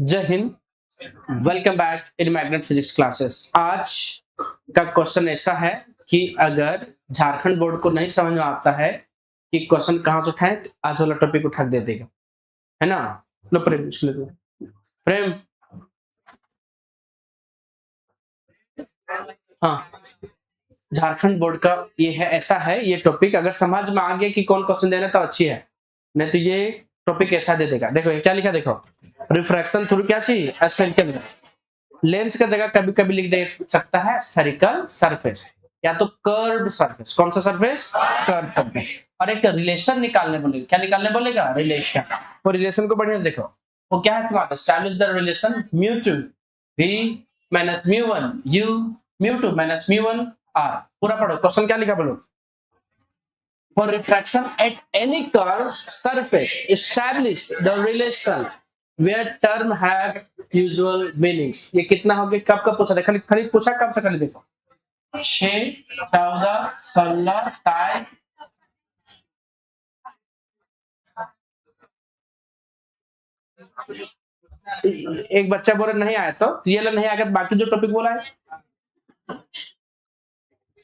जय Hind. Welcome back in magnet physics classes. आज का क्वेश्चन ऐसा है कि अगर झारखंड बोर्ड को नहीं समझ में आता है कि क्वेश्चन कहाँ से उठाएं, तो आज वाला टॉपिक उठा दे देगा, है ना। लो प्रेम, इसको ले लो। प्रेम, हाँ, झारखंड बोर्ड का ये है, ऐसा है ये टॉपिक। अगर समझ में आ गया कि कौन क्वेश्चन देना तो अच्छी है, नहीं तो ये टॉपिक ऐसा दे देगा। देखो ये क्या लिखा, देखो रिफ्रैक्शन थ्रू क्या चाहिए, एस्फेरिकल लेंस का जगह कभी कभी लिख दे सकता है स्फेरिकल सरफेस या तो कर्व्ड सरफेस। कौन सा सरफेस? Curved surface. और एक रिलेशन निकालने बोलेगा। क्या निकालने बोलेगा? रिलेशन। वो रिलेशन को बढ़िया से देखो, वो क्या है तुम्हारा, establish the relation mu two V minus mu one U mu two minus mu one R. पूरा पढ़ो, क्वेश्चन क्या लिखा बोलो। For refraction at any curved surface, establish the relation where term have usual meanings। ये कितना हो गया, कब कब पूछा था, खाली खाली पूछा कब से, खाली देखो 6, 14, 16 टाइम। एक बच्चा बोले नहीं आया तो ये नहीं आएगा, तो बाकी जो टॉपिक बोला है।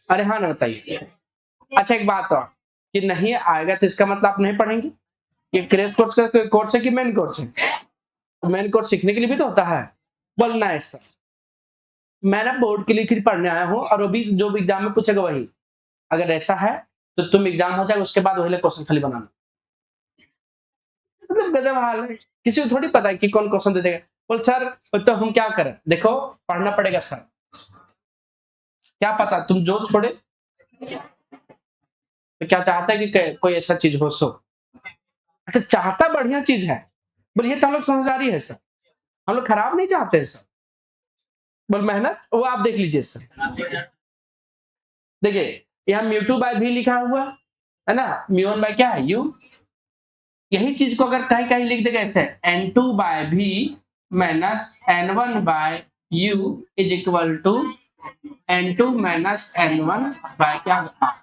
अरे हाँ ना, बताइए। अच्छा एक बात और, कि नहीं आएगा तो इसका मतलब आप नहीं पढ़ेंगे। ये क्रेश कोर्स का कोर्स है कि मेन कोर्स है? मेन कोर्स सीखने के लिए भी तो होता है। बोलना है सर, मैं ना बोर्ड के लिए फिर पढ़ने आया हूँ, और वो भी जो भी एग्जाम में पूछेगा वही। अगर ऐसा है तो तुम एग्जाम हो जाए उसके बाद वही क्वेश्चन खाली बनाना। मतलब गजब हाल है, किसी को थोड़ी पता है कि कौन क्वेश्चन दे देगा। बोल सर तो हम क्या करें, देखो पढ़ना पड़ेगा सर। क्या पता तुम जो छोड़े, तो क्या चाहता है कि कोई ऐसा चीज हो सो। अच्छा चाहता बढ़िया चीज है, बोल ये तो हम लोग समझदारी है सर, हम लोग खराब नहीं चाहते हैं सर। बोल मेहनत, वो आप देख लीजिए सर। देखिए यहाँ म्यू2 बाय भी लिखा हुआ है ना, म्यू1 बाय क्या है, यू। यही चीज को अगर कहीं कहीं लिख देगा ऐसे, n2 बाय भी minus n1 by U is equal to n2 minus n1 by क्या।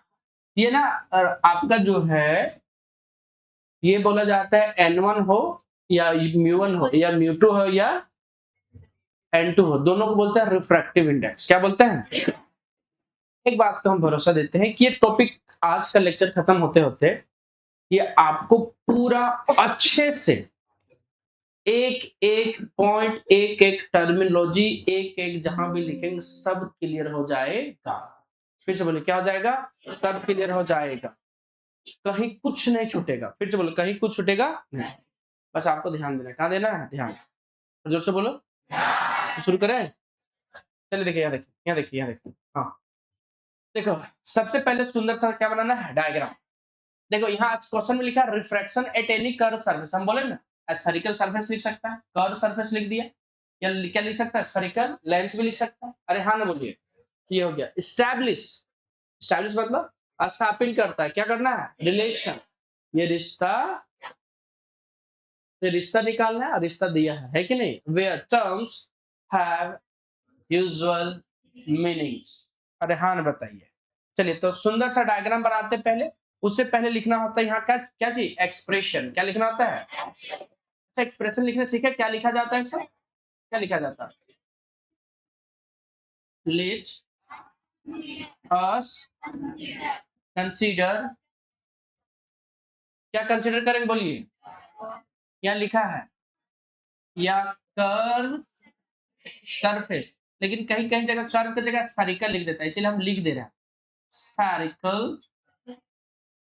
ये ना आपका जो है, ये बोला जाता है n1 हो या म्यू1 हो या म्यू2 हो या n2 हो, दोनों को बोलते हैं रिफ्रैक्टिव इंडेक्स। क्या बोलते हैं? एक बात को हम भरोसा देते हैं कि ये टॉपिक आज का लेक्चर खत्म होते होते ये आपको पूरा अच्छे से एक एक पॉइंट, एक एक टर्मिनोलॉजी, एक एक जहां भी लिखेंगे सब क्लियर हो जाएगा। फिर से बोले क्या हो जाएगा? सब क्लियर हो जाएगा, कहीं कुछ नहीं छूटेगा। फिर से बोलो कहीं कुछ छूटेगा नहीं। बस आपको ध्यान देना है। कहाँ देना है ध्यान? जोर से बोलो। तो शुरू करें, चलिए देखिए, यहाँ देखिए, यहाँ देखिए, यहाँ देखिए। हाँ देखो, सबसे पहले सुंदर सा क्या बनाना है, डायग्राम। देखो यहाँ आज क्वेश्चन में लिखा है refraction at any curve surface. हम बोले ना स्फेरिकल सरफेस लिख सकता है, कर्व सरफेस लिख दिया, या क्या लिख सकता है, स्फेरिकल लेंस भी लिख सकता है। अरे हाँ ना बोलिए, ये हो गया। स्टैब्लिश, स्टैब्लिश मतलब स्थापित करता है। क्या करना है? रिलेशन। ये रिश्ता, ये रिश्ता निकालना है, रिश्ता दिया है कि नहीं। Where terms have usual meanings. अरे हाँ ना बताइए। चलिए तो सुंदर सा डायग्राम बनाते हैं पहले। उससे पहले लिखना होता है यहाँ का क्या चीज, एक्सप्रेशन। क्या लिखना होता है? अच्छा एक्सप्रेशन लिखने सीखे, क्या लिखा जाता है इसमें, क्या लिखा जाता है? लेट अस कंसीडर, क्या कंसीडर करेंगे बोलिए। यहाँ लिखा है या कर्व सरफेस, लेकिन कहीं कहीं जगह कर्व की जगह स्फेरिकल लिख देता है, इसीलिए हम लिख दे रहे हैं स्फेरिकल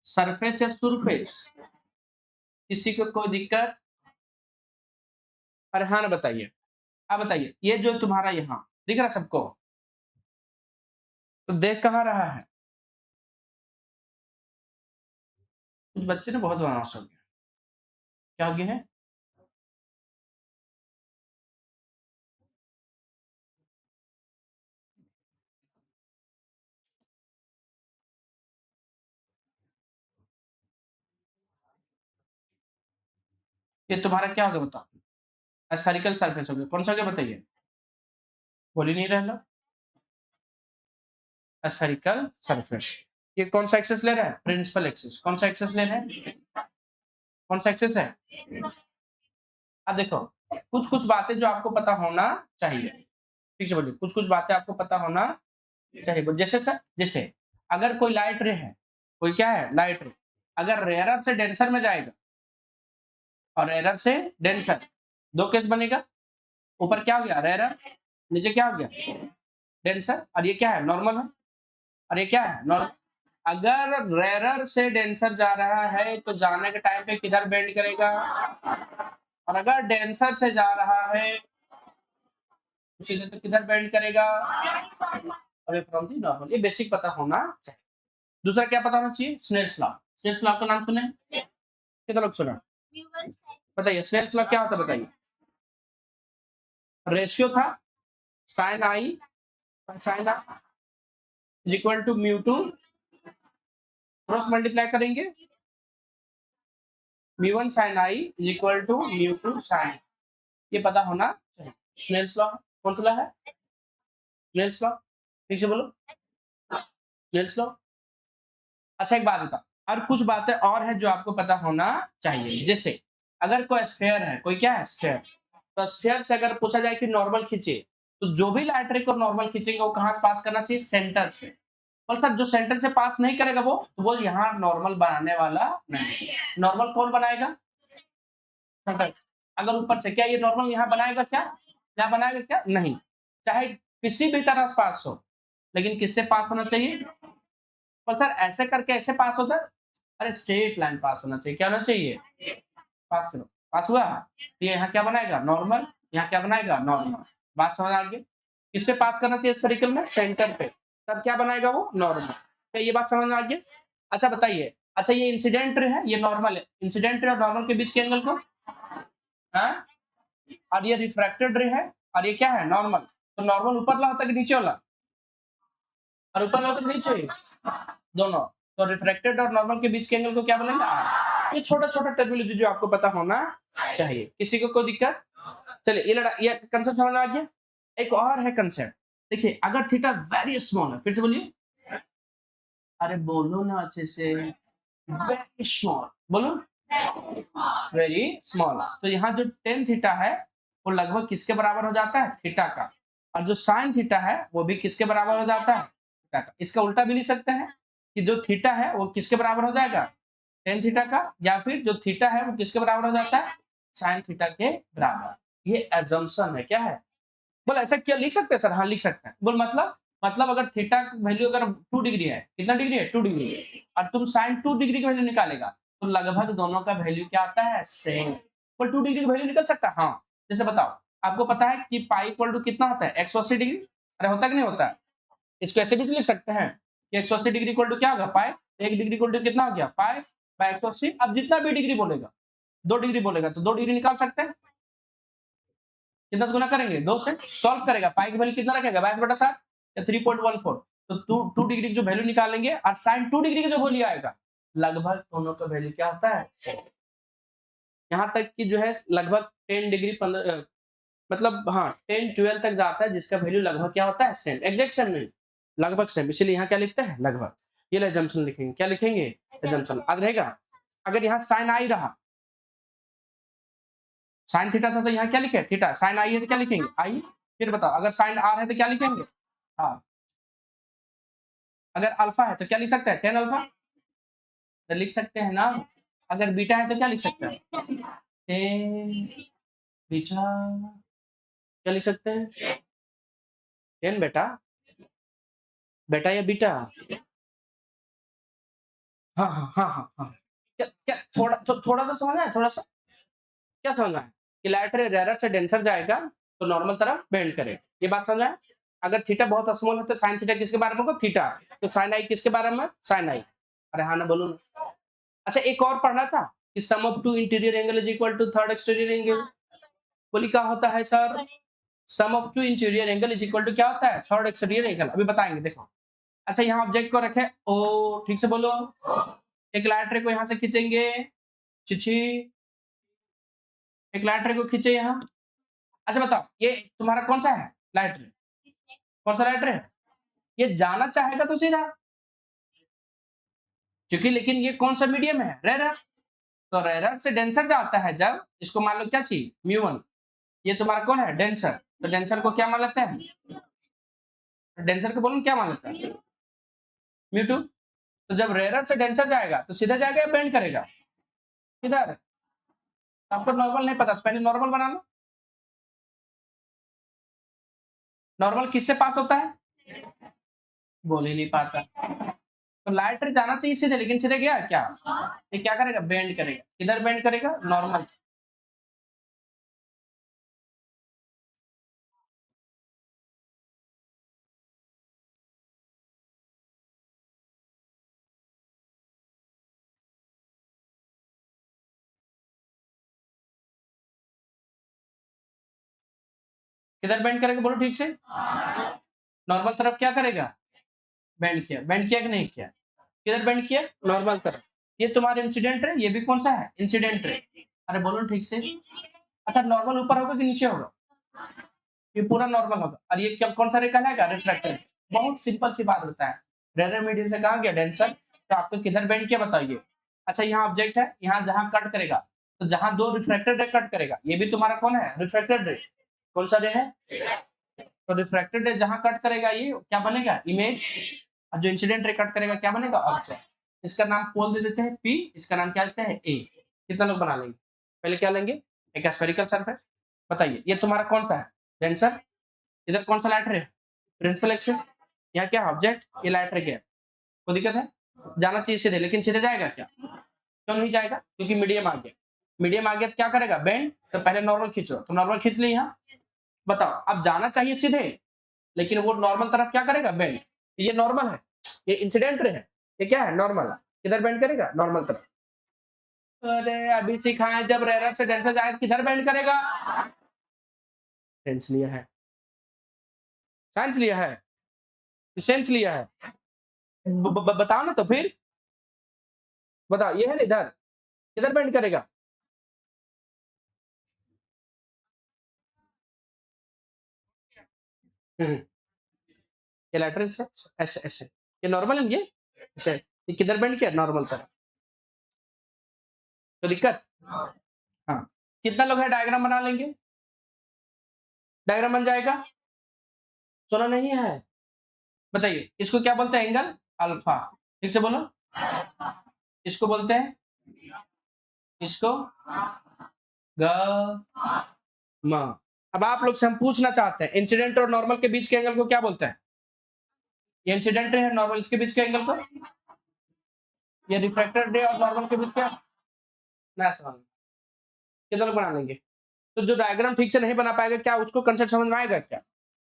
सरफेस या सरफेस। किसी को कोई दिक्कत? अरे हाँ ना बताइए। आप बताइए, ये जो तुम्हारा यहाँ दिख रहा है सबको, तो देख कहाँ रहा है? कुछ बच्चे ने बहुत बदमाश हो गया। क्या हो गया है? ये तुम्हारा क्या हो गया बताओ? स्फेरिकल सरफेस हो गया। कौन सा हो गया बताइए? बोल ही नहीं रहे लोग। Spherical surface. ये कौन सा एक्सेस ले रहा है? Principal axis. कौन सा एक्सेस ले रहा है? कौन सा एक्सेस है? अब देखो कुछ कुछ बातें जो आपको पता होना चाहिए, ठीक से बोलिए, कुछ कुछ बातें आपको पता होना चाहिए। जैसे सर, जैसे अगर कोई लाइट रे है, कोई क्या है लाइट रे, अगर रेयरर से डेंसर में जाएगा और रेयरर से डेंसर, दो केस बनेगा। ऊपर क्या हो गया रेयरर, नीचे क्या हो गया डेंसर, और ये क्या है नॉर्मल है, और ये क्या है नॉर्मल। अगर रेयरर से डेंसर जा रहा है तो जाने के टाइम पे किधर बेंड करेगा, और अगर डेंसर से जा रहा है तो सीधे तो किधर बेंड करेगा, अवे फ्रॉम दी नॉर्मल। ये बेसिक पता होना चाहिए। दूसरा क्या पता होना चाहिए, स्नेल्स लॉ। स्नेल्स लॉ का नाम सुने, कितना लोग सुना, बताइए स्नेल्स लॉ क्या होता है बताइए। रेशियो था sine i sine equal to mu two, cross multiply करेंगे mu one sine I equal to mu two sine, ये पता होना चाहिए। स्नेल्स लॉ कौन सा लॉ है, स्नेल्स लॉ, ठीक से बोलो स्नेल्स लॉ। अच्छा एक बात बता, और कुछ बातें और है जो आपको पता होना चाहिए। जैसे अगर कोई स्फीयर है, कोई क्या है स्फीयर, तो स्फीयर से अगर पूछा जाए कि नॉर्मल खींचे, तो जो भी लाइट रे को नॉर्मल खींचेंगे वो कहां से पास करना चाहिए, सेंटर से। और सर जो सेंटर से पास नहीं करेगा वो यहाँ नॉर्मल बनाने वाला नहीं। नॉर्मल कौन बनाएगा, सेंटर। अगर ऊपर से क्या ये नॉर्मल यहाँ बनाएगा क्या, यहाँ बनाएगा क्या, नहीं। चाहे किसी भी तरह से पास हो, लेकिन किससे पास होना चाहिए, और सर ऐसे करके ऐसे पास होता है, अरे स्ट्रेट लाइन पास होना चाहिए, क्या होना चाहिए, पास करो, पास हुआ तो ये यहाँ क्या बनाएगा नॉर्मल, यहाँ क्या बनाएगा नॉर्मल। बात समझ आ गई, किससे पास करना चाहिए सर्कल में, सेंटर पे, तब क्या बनाएगा वो नॉर्मल। क्या ये बात समझ में आ गई। अच्छा बताइए, अच्छा ये इंसिडेंट रे है, ये नॉर्मल है, इंसिडेंट रे और नॉर्मल के बीच के एंगल को, हाँ, और ये रिफ्रैक्टेड रे है, और ये क्या है नॉर्मल, तो नॉर्मल ऊपर वाला होता है कि नीचे वाला, और ऊपर वाला होता है नीचे, दोनों। तो रिफ्रैक्टेड और नॉर्मल के बीच के एंगल को क्या बोलेंगे, ये छोटा छोटा टर्मिनोलॉजी जो आपको पता होना चाहिए। किसी को कोई दिक्कत, चलिए ये कंसेप्ट समझ में आ गया। एक और है कंसेप्ट, देखिए अगर थीटा वेरी स्मॉल है, फिर से बोलिए, अरे बोलो ना अच्छे से, वेरी स्मॉल बोलो, वेरी स्मॉल, तो यहाँ जो टेन थीटा है वो लगभग किसके बराबर हो जाता है, थीटा का। और जो साइन थीटा है वो भी किसके बराबर हो जाता है, थीटा का। इसका उल्टा भी लिख सकते हैं कि जो थीटा है वो किसके बराबर हो जाएगा, टेन थीटा का, या फिर जो थीटा है वो किसके बराबर हो जाता है, साइन थीटा के बराबर। ये एजम्पशन है, क्या है, बोल ऐसा क्या लिख सकते हैं सर, हाँ लिख सकते हैं। बोल मतलब अगर थीटा वैल्यू अगर 2 डिग्री है, कितना डिग्री है 2 डिग्री, और तुम साइन 2 डिग्री की वैल्यू निकालेगा, तो लगभग दोनों का वैल्यू क्या आता है, सेम। पर 2 डिग्री की वैल्यू निकल सकता है, हाँ। जैसे बताओ, आपको पता है कि पाई इक्वल टू कितना होता है, 180 डिग्री, अरे होता कि नहीं होता है। इसको ऐसे भी तो लिख सकते हैं कि 180 डिग्री इक्वल टू क्या होगा, पाई, 1 डिग्री इक्वल टू कितना हो गया, पाई बाय 180। अब जितना भी डिग्री बोलेगा, 2 डिग्री बोलेगा तो 2 डिग्री निकाल सकते हैं, कितना से गुना करेंगे, 2 से। सॉल्व करेगा, पाई की वैल्यू कितना रखेगा, 22/7 या 3.14। तो 2 डिग्री की जो वैल्यू निकालेंगे और साइन 2 डिग्री की जो वैल्यू आएगा, लगभग दोनों का वैल्यू क्या होता है, यहाँ तक कि जो है लगभग 10 डिग्री 15, मतलब हाँ 10-12 तक जाता है, जिसका वैल्यू लगभग क्या होता है, सेम, एग्जैक्ट सेम नहीं, लगभग सेम। इसीलिए यहाँ क्या लिखते हैं, लगभग। ये एजम्पशन लिखेंगे, क्या लिखेंगे, एजम्पशन। याद रहेगा, अगर यहाँ साइन आई रहा, साइन थीटा था तो यहाँ क्या लिखे, थीटा, साइन आई है तो क्या लिखेंगे, आई। फिर बताओ अगर साइन आर है तो क्या लिखेंगे, हाँ। अगर अल्फा है तो क्या लिख सकते हैं, 10 अल्फा, तो लिख सकते हैं ना। अगर बीटा है तो क्या लिख सकते हैं, 10 बीटा, क्या लिख सकते हैं, 10 बेटा, बेटा या बीटा, हाँ हाँ हाँ हाँ हाँ। क्या क्या थोड़ा सा समझना है, थोड़ा सा क्या समझना है, कि लाइट रे रेयर से डेंसर जाएगा तो नॉर्मल तरफ बेंड करे, ये बात समझ आए। अगर थीटा बहुत स्मॉल है तो साइन थीटा किसके बारे में होगा, थीटा, तो साइन आई किसके बारे में, साइन आई। अरे हाँ ना बोलो ना। अच्छा एक और पढ़ना था कि sum of two interior angle is equal to third exterior angle. बोली क्या होता है sir, sum of two interior angle is equal to क्या होता है, थर्ड एक्सटीरियर एंगल, अभी बताएंगे देखो। अच्छा यहाँ ऑब्जेक्ट को रखे ओ, ठीक से बोलो, एक लाइट रे को यहाँ से खींचेंगे, छिछी, एक लाइट रे को खींचे यहाँ। अच्छा बताओ ये तुम्हारा कौन सा है लाइट रे, कौन सा लाइट रे है, ये जाना चाहेगा तो सीधा, क्योंकि लेकिन ये कौन सा मीडियम है, रेयर, तो रेयर से डेंसर जाता है जब, इसको मान लो क्या चाहिए, म्यू वन, ये तुम्हारा कौन है, डेंसर। तो डेंसर को क्या मान लेते हैं, डेंसर को बोलो क्या मान लेते हैं, म्यू2। तो जब रेयर से डेंसर जाएगा तो सीधा जाएगा या बेंड करेगा, किधर। आपको नॉर्मल नहीं पता तो पहले नॉर्मल बना लो। नॉर्मल किससे पास होता है, बोल ही नहीं पाता। तो लाइट रे जाना चाहिए सीधे, लेकिन सीधे गया क्या, ये क्या करेगा, बेंड करेगा। किधर बेंड करेगा, नॉर्मल। किधर बेंड करेगा, बोलो ठीक से। नॉर्मल तरफ क्या करेगा, बेंड किया। बेंड किया कि नहीं किया, किधर बेंड किया, नॉर्मल तरफ। ये तुम्हारा इंसिडेंट है, ये भी कौन सा है, इंसिडेंट है। अरे बोलो ठीक से। अच्छा नॉर्मल ऊपर होगा कि नीचे होगा, ये पूरा नॉर्मल होगा। और ये क्या कौन सा रे कहलाएगा, रिफ्रैक्टेड। बहुत सिंपल सी बात होता है। रेयर मीडियम से कहा गया डेंसर, तो आपको किधर बेंड किया बताइए। अच्छा यहाँ ऑब्जेक्ट है, यहाँ जहां कट करेगा, तो जहां दो रिफ्रैक्टेड रे कट करेगा, ये भी तुम्हारा कौन है, रिफ्रैक्टेड रे। कौन सा रे है, तो रिफ्रैक्टेड रे जहां कट करेगा ये क्या बनेगा, इमेज। और जो इंसिडेंट रे कट करेगा क्या बनेगा, ऑब्जेक्ट। इसका नाम पोल दे देते हैं पी, इसका नाम क्या देते हैं ए। कितना लोग बना लेंगे, पहले क्या लेंगे, एक स्फेरिकल सरफेस। बताइए ये तुम्हारा कौन सा है, डेंसर। इधर कौन सा लाइटर है, प्रिंसिपल एक्सिस। यहाँ क्या ऑब्जेक्ट, ये लाइटर क्या है, कोई दिक्कत है, जाना चाहिए सीधे, लेकिन सीधे जाएगा क्या, क्यों नहीं जाएगा, क्योंकि मीडियम आ गया। मीडियम आ गया तो क्या करेगा, बेंड। तो पहले नॉर्मल खींचो, तो नॉर्मल खींच ली यहाँ। बताओ अब जाना चाहिए सीधे, लेकिन वो नॉर्मल तरफ क्या करेगा, बेंड। ये नॉर्मल है, ये इंसिडेंट रे है, ये क्या है, नॉर्मल। किधर बेंड करेगा, नॉर्मल तरफ। अरे अभी सिखाएं, जब रेयर से डेंसर जाएगा किधर बेंड करेगा, सेंस लिया है, साइंस लिया है, सेंस लिया है। बताओ ना तो फिर, बताओ ये है ना इधर, किधर बेंड करेगा, ये लेटर से ऐसे ऐसे, ये नॉर्मल है, ये ऐसे, ये किधर बेंड किया, नॉर्मल तरफ। तो दिक्कत, हाँ। कितना लोग है डायग्राम बना लेंगे, डायग्राम बन जाएगा, सुना नहीं है। बताइए इसको क्या बोलते हैं, एंगल अल्फा। ठीक से बोलो, इसको बोलते हैं, इसको गामा। अब आप लोग से हम पूछना चाहते हैं, इंसिडेंट और नॉर्मल के बीच के एंगल को क्या बोलते हैं, ये इंसिडेंट रे है, नॉर्मल इसके बीच के एंगल को, ये रिफ्रैक्टेड रे और नॉर्मल के बीच क्या, ना समझ, कितना लोग बना लेंगे। तो जो डायग्राम ठीक से नहीं बना पाएगा, क्या उसको कंसेप्ट समझ में आएगा क्या,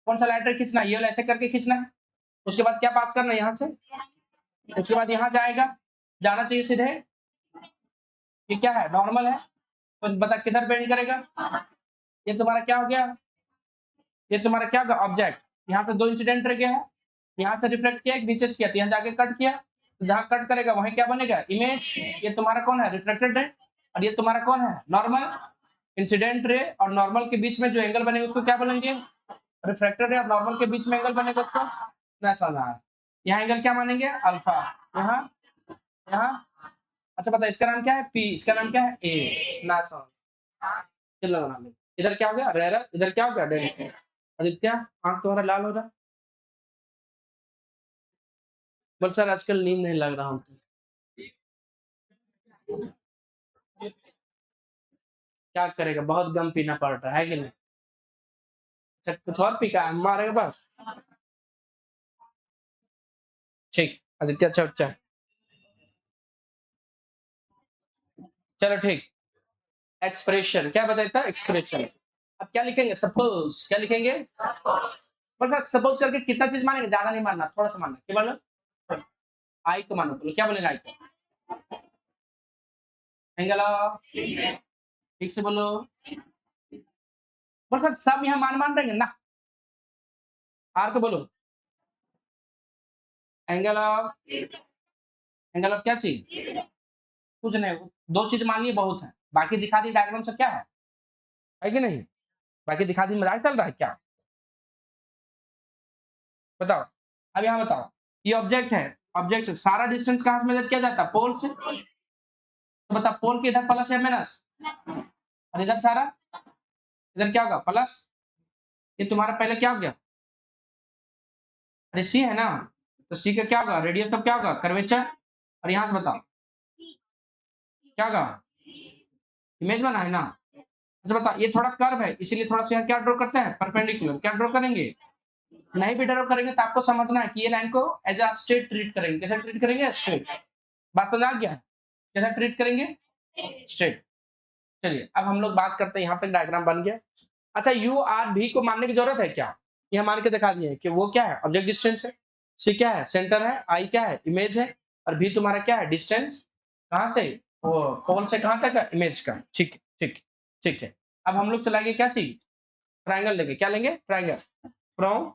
कौन सा लाइटर खींचना है, ये वाला ऐसे करके खींचना है, उसके बाद क्या पास करना है यहाँ से, उसके बाद यहाँ जाएगा, जाना चाहिए सीधे। ये क्या है, नॉर्मल है, तो बता किधर बेंड करेगा, ये तुम्हारा क्या हो गया, ये तुम्हारा क्या होगा, ऑब्जेक्ट। यहाँ से दो इंसिडेंट रह गया है, यहाँ से रिफ्लेक्ट किया, नीचे से किया, तो यहाँ जाके कट किया, तो जहाँ कट करेगा वहीं क्या बनेगा, इमेज। ये तुम्हारा कौन है, रिफ्लेक्टेड रे। और ये तुम्हारा कौन है, नॉर्मल। इंसिडेंट रे और नॉर्मल के बीच में जो एंगल बनेगा उसको क्या बोलेंगे, रिफ्रैक्टेड रे और नॉर्मल के बीच में एंगल बनेगा उसको, ना समझ। यहाँ एंगल क्या मानेंगे, अल्फा। यहाँ, यहाँ, अच्छा पता इसका नाम क्या है, पी, इसका नाम क्या है, ए, ना समझ। चलो बना ले। इधर क्या हो गया, रेयर, इधर क्या हो गया, डेंस। आदित्य आंख तुम्हारा लाल हो रहा, बोल सर आजकल नींद नहीं लग रहा हूँ। क्या करेगा, बहुत गम पीना पड़ रहा है कि नहीं। अच्छा कुछ और पी का मारेगा बस, ठीक। आदित्य अच्छा अच्छा, चलो ठीक। एक्सप्रेशन क्या बताता है, एक्सप्रेशन। अब क्या लिखेंगे, सपोज, क्या लिखेंगे, मतलब सपोज करके कितना चीज मानेंगे, ज्यादा नहीं मानना, थोड़ा सा मानना, क्या बोलो, आई को मानो, बोलो क्या बोलेगा, आई को, एंगल ठीक से बोलो, बोलो सब यहाँ मान मान रहेंगे ना, आर को बोलो, एंगल ऑफ, एंगल ऑफ क्या चीज, कुछ नहीं, दो चीज मान ली बहुत है, बाकी दिखा दी डायग्राम से, क्या है कि नहीं, बाकी दिखा दी, मजाक चल रहा है क्या, बताओ। अब यहाँ बताओ, ये ऑब्जेक्ट है, ऑब्जेक्ट से सारा डिस्टेंस कहां से मेजर किया जाता है, पोल से। तो बता पोल के इधर प्लस या माइनस, और इधर सारा, इधर क्या होगा प्लस, ये तुम्हारा पहले क्या हो गया, अरे सी है ना, तो सी का क्या होगा रेडियस का क्या होगा कर्वेचर, और यहां से बताओ क्या होगा इमेज बना है ना। अच्छा बताओ ये थोड़ा कर्व है इसीलिए थोड़ा सा यहाँ क्या ड्रॉ करते हैं परपेंडिकुलर, क्या ड्रॉ करेंगे, नहीं भी ड्रॉ करेंगे तो आपको समझना है कि ये लाइन को एज अ स्ट्रेट ट्रीट करेंगे, कैसे ट्रीट करेंगे स्ट्रेट, बात समझ आ गया, कैसे ट्रीट करेंगे स्ट्रेट। चलिए अब हम लोग बात करते हैं, यहाँ तक डायग्राम बन गया। अच्छा यू आर भी को मानने की जरूरत है क्या, ये हम मान के दिखा दिए कि वो क्या है ऑब्जेक्ट डिस्टेंस है, सी क्या है सेंटर है, आई क्या है इमेज है, और भी तुम्हारा क्या है डिस्टेंस कहाँ से, वो पोल से कहाँ तक है इमेज का, ठीक है ठीक है ठीक है। अब हम लोग चलाएंगे क्या चीज, ट्राइंगल लेंगे, क्या लेंगे ट्राइंगल, फ्रॉम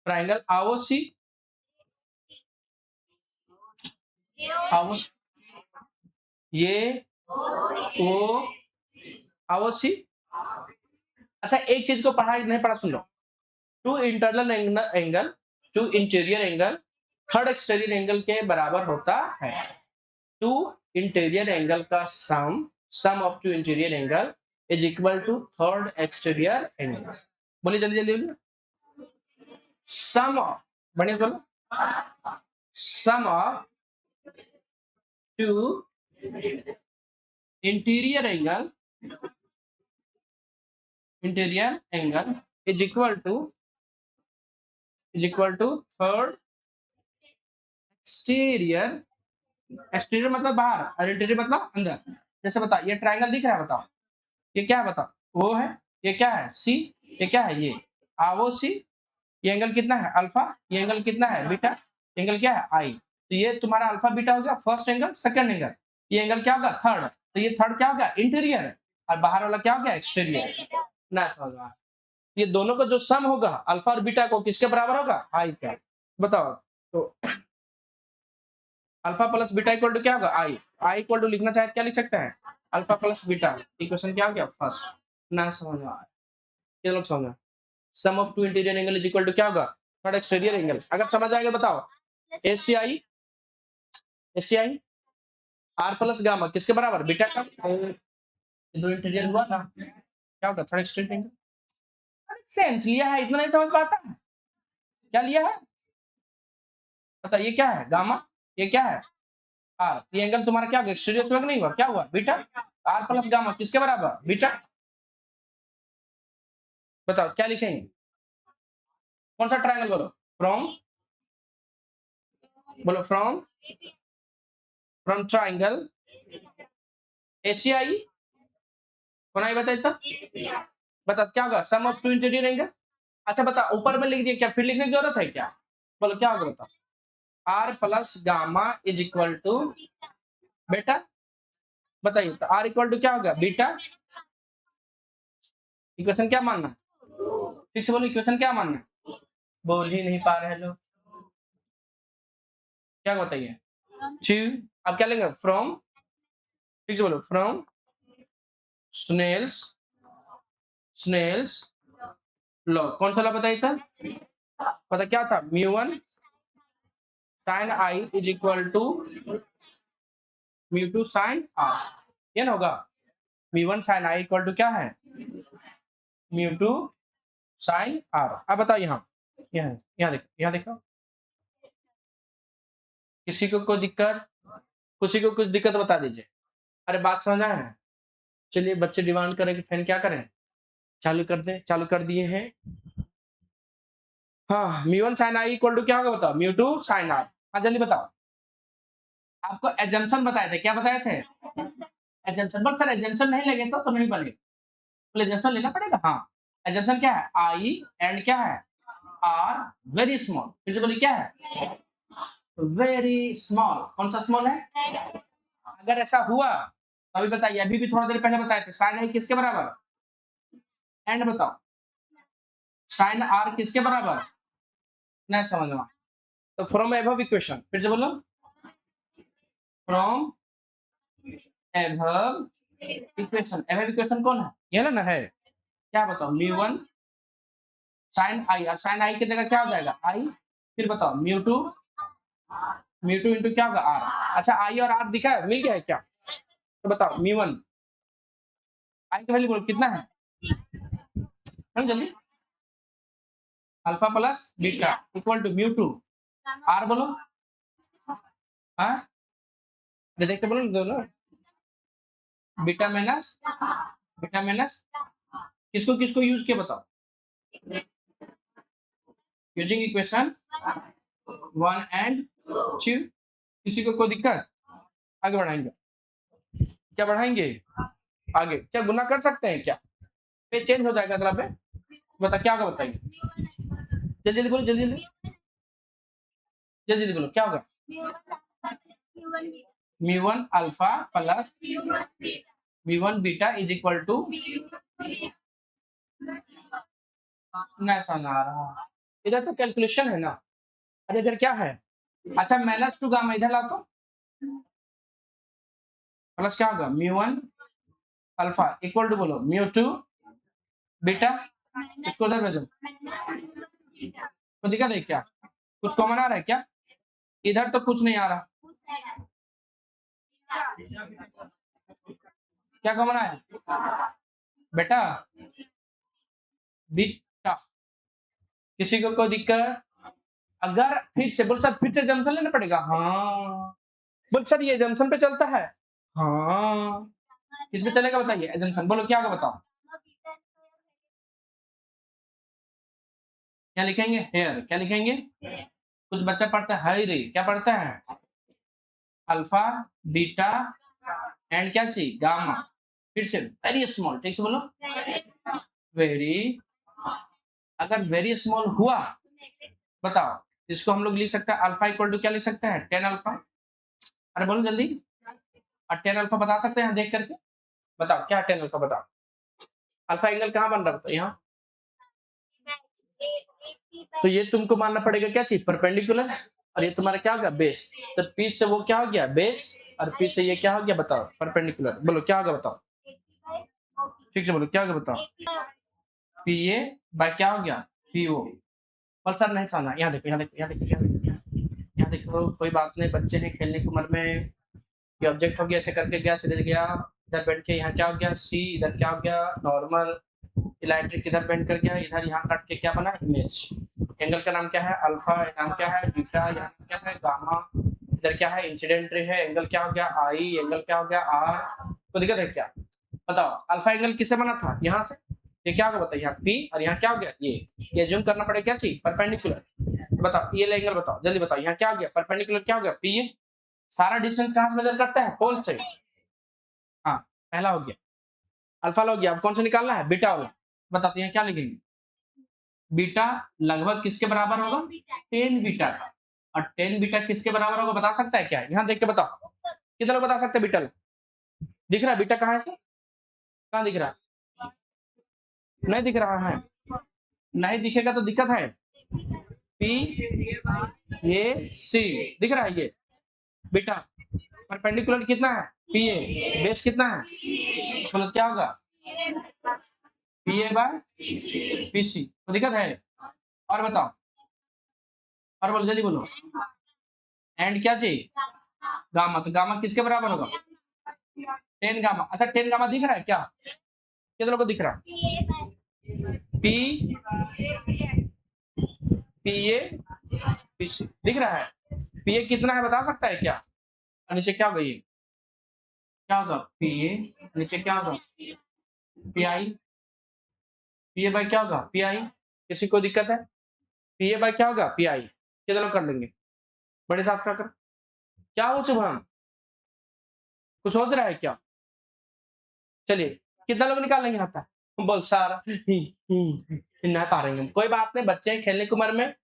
ट्राइंगल आओ सी, आओ ये ओ आओ सी। अच्छा एक चीज को पढ़ा नहीं पढ़ा सुन लो, two internal angle two interior angle third exterior angle के बराबर होता है, टू इंटीरियर एंगल का sum of two interior angle is equal to third exterior angle. बोलिए जल्दी जल्दी बोलिए, सम ऑफ, बढ़िया से बोलो, sum of two interior angle is equal to third exterior, exterior मतलब बाहर और इंटीरियर मतलब अंदर। जैसे बताओ ये ट्रायंगल दिख रहा है, बताओ ये क्या है, बताओ वो है, ये क्या है सी, ये क्या है ये आवो सी, ये एंगल कितना है अल्फा, ये एंगल कितना है बीटा, एंगल क्या है आई, तो ये तुम्हारा अल्फा बीटा हो गया फर्स्ट एंगल, सेकंड एंगल, ये एंगल क्या होगा थर्ड, तो ये थर्ड क्या होगा इंटीरियर है, और बाहर वाला क्या हो गया एक्सटीरियर, ना समझ में आया? ये दोनों का जो सम होगा अल्फा और बीटा को किसके बराबर होगा आई का, बताओ तो alpha plus beta equal to क्या होगा आई, आई इक्वल टू लिखना चाहे क्या लिख सकते हैं अल्फा प्लस बीटा, इक्वेशन क्या हो गया फर्स्ट, ना समझ में आया, ये लोग समझ, sum of two interior angle is equal to क्या होगा थर्ड एक्सटीरियर एंगल, अगर समझ आएगा बताओ एसीआई आर प्लस गामा किसके बराबर बीटा का, दो इंटीरियर हुआ ना क्या होगा थर्ड एक्सटीरियर एंगल, अरे सेंस लिया है इतना नहीं समझ पाता, क्या लिया है पता, ये क्या है गामा, ये क्या है आर, ये एंगल तुम्हारा क्या होगा एक्सटीरियर से नहीं हुआ क्या हुआ बीटा, आर प्लस गामा किसके बराबर बीटा, बताओ क्या लिखेंगे कौन सा ट्रायंगल बोलो, फ्रॉम बोलो फ्रॉम ट्रायंगल एसीआई कौन आई बताइए तब, बता क्या होगा सम ऑफ टू इंटीरियर एंगल, अच्छा बता ऊपर में लिख दिया क्या फिर लिखने की जरूरत है क्या, बोलो क्या होगा बताओ R plus gamma is equal to beta, बताइए तो आर इक्वल टू क्या होगा बीटा, इक्वेशन क्या मानना, ठीक से बोलो इक्वेशन क्या मानना, बोल ही नहीं पा रहे लोग, क्या बताइए ठीक, अब क्या लेंगे फ्रॉम, ठीक से बोलो फ्रॉम स्नेल्स लॉ, कौन सा लॉ बताइए था, पता क्या था mu one sine I is equal to mu two sine R, ये ना होगा mu one sine I equal to क्या है म्यू टू साइन आर। अब बताओ यहाँ देखो किसी को कोई दिक्कत, किसी को कुछ दिक्कत बता दीजिए, अरे बात समझ आया है, चलिए बच्चे डिमांड करें कि फैन क्या करें चालू कर दें, चालू कर दिए हैं, हाँ mu one sine I equal to क्या होगा बताओ म्यू टू साइन आर, हाँ जल्दी बताओ, आपको एजम्पशन बताए थे, क्या बताए थे एजम्पशन, बट सर एजम्पशन नहीं लगे तो नहीं बने, तो एजम्पशन लेना पड़ेगा, हाँ एजम्पशन क्या है आई एंड क्या है आर वेरी स्मॉल, फिर से बोलिए क्या है वेरी स्मॉल, कौन सा स्मॉल है, अगर ऐसा हुआ तो अभी बताइए, अभी भी थोड़ा देर पहले बताए थे साइन आई किसके बराबर, एंड बताओ साइन आर किसके बराबर, नहीं समझ में, तो फ्रॉम एबव इक्वेशन फिर से बोलो फ्रॉम एबव इक्वेशन कौन है ये ना है, क्या बताओ म्यू वन साइन आई, अब साइन आई की जगह क्या हो जाएगा आई, फिर बताओ म्यू टू इंटू क्या होगा आर, अच्छा आई और आर दिखा है मिल गया है क्या, तो बताओ म्यू वन आई की वैल्यू बोलो कितना है जल्दी, alpha plus beta equal to mu two R बोलो, हाँ देखते बोलो दोनों, बीटा माइनस किसको किसको यूज किया बताओ, यूजिंग इक्वेशन 1 एंड 2, किसी को कोई दिक्कत, आगे बढ़ाएंगे, क्या बढ़ाएंगे आगे, क्या गुना कर सकते हैं क्या, पे चेंज हो जाएगा अगला पे, बता क्या होगा बताइए, जल्दी जल्दी बोलो, जल्दी जल्दी जल्दी जल्दी बोलो क्या होगा, mu one alpha plus mu one beta is equal to, ना समझ आ रहा, इधर तो कैलकुलेशन है ना, अरे इधर क्या है, अच्छा माइनस टू गामा इधर लाओ तो, प्लस क्या होगा mu one alpha equal to बोलो म्यू टू बीटा, इसको उधर भेजो, तो दिक्कत है क्या, कुछ कॉमन आ रहा है क्या, इधर तो कुछ नहीं आ रहा, क्या कॉमन आया बेटा, बीटा, किसी को कोई दिक्कत, अगर फिर से बोल सर फिर से जंक्शन लेना पड़ेगा, हाँ बोल सर ये जंक्शन पे चलता है, हाँ किस पे चलेगा बताइए जंक्शन, बोलो क्या होगा बताओ, क्या लिखेंगे हेयर, क्या लिखेंगे, कुछ बच्चा पढ़ता है हाई रे, क्या पढ़ता है अल्फा बीटा एंड क्या चाहिए गामा, फिर से वेरी स्मॉल, ठीक से बोलो वेरी, अगर वेरी स्मॉल हुआ बताओ, इसको हम लोग लिख सकते हैं अल्फा इक्वल टू क्या लिख सकते हैं 10 अल्फा, अरे बोलो जल्दी, और 10 अल्फा बता सकते हैं देख करके, बताओ क्या 10 अल्फा बताओ, अल्फा एंगल कहाँ बन रहा है यहाँ, तो ये तुमको मानना पड़ेगा क्या चीज परपेंडिकुलर, और ये तुम्हारा क्या हो गया बेस, तो पी से वो क्या हो गया बेस, और पी से ये क्या हो गया बताओ परपेंडिकुलर, बोलो क्या होगा बताओ, ठीक से बोलो क्या होगा बताओ, पी ए बाय क्या हो गया पी ओ, और सर नहीं समझना, यहाँ देखो यहाँ देखो यहाँ देखो यहाँ देखो यहाँ देखो, कोई बात नहीं बच्चे हैं खेलने की उम्र में, ये ऑब्जेक्ट हो गया ऐसे करके गया सीधे गया, इधर बैठ के यहाँ क्या हो गया सी, इधर क्या हो गया नॉर्मल, इलेक्ट्रिक इधर बेंड कर गया, इधर यहाँ काट के क्या बना इमेज, एंगल का नाम क्या है अल्फा, नाम क्या है बीटा, यहाँ क्या है गामा, इधर क्या है इंसिडेंट रे है, एंगल क्या हो गया आई, एंगल क्या हो गया आर, तो दिक्कत है क्या बताओ, अल्फा एंगल किससे बना था यहाँ से, ये क्या होगा बताइए यहाँ पी, और यहाँ क्या हो गया ये जूम करना पड़ेगा क्या चीज परपेंडिकुलर, तो बताओ ये एंगल बताओ जल्दी बताओ, यहाँ क्या हो गया परपेंडिकुलर क्या हो गया पी ए, सारा डिस्टेंस कहाँ से मेजर करते हैं पोल से, हाँ पहला हो गया, अल्फा हो गया, अब कौन सा निकालना है बीटा वाला, बताते हैं क्या लिखेंगे, बीटा लगभग किसके बराबर होगा 10 बीटा का, और 10 बीटा किसके बराबर होगा बता सकता है क्या, यहाँ देख के बताओ, कितने लोग बता सकते हैं बीटा, दिख रहा है बीटा कहाँ है, कहाँ दिख रहा है, नहीं दिख रहा है, नहीं दिखेगा तो दिक्कत है, पी ये सी दिख रहा है ये बीटा, परपेंडिकुलर कितना है पी ए, बेस कितना है, तो क्या होगा P A by P C, तो दिक्कत है, और बताओ और बोलो जल्दी बोलो, एंड क्या चाहिए गामा, तो गामा किसके बराबर होगा 10 गामा, अच्छा 10 गामा दिख रहा है क्या, कितने लोगों को दिख रहा है P P A P C दिख रहा है, पी ए कितना है बता सकता है क्या, और नीचे क्या होगा ये क्या होगा पी ए, नीचे क्या होगा P I, P A by क्या होगा पी आई, किसी को दिक्कत है पी ए बाय क्या होगा पी आई, कितने लोग कर लेंगे बड़े साथ का कर, क्या हो शुभम कुछ सोच रहा है क्या, चलिए कितना लोग निकाल लेंगे हाथ, बोल सारा नहीं पा रहे हैं, कोई बात नहीं बच्चे हैं खेलने की उम्र में,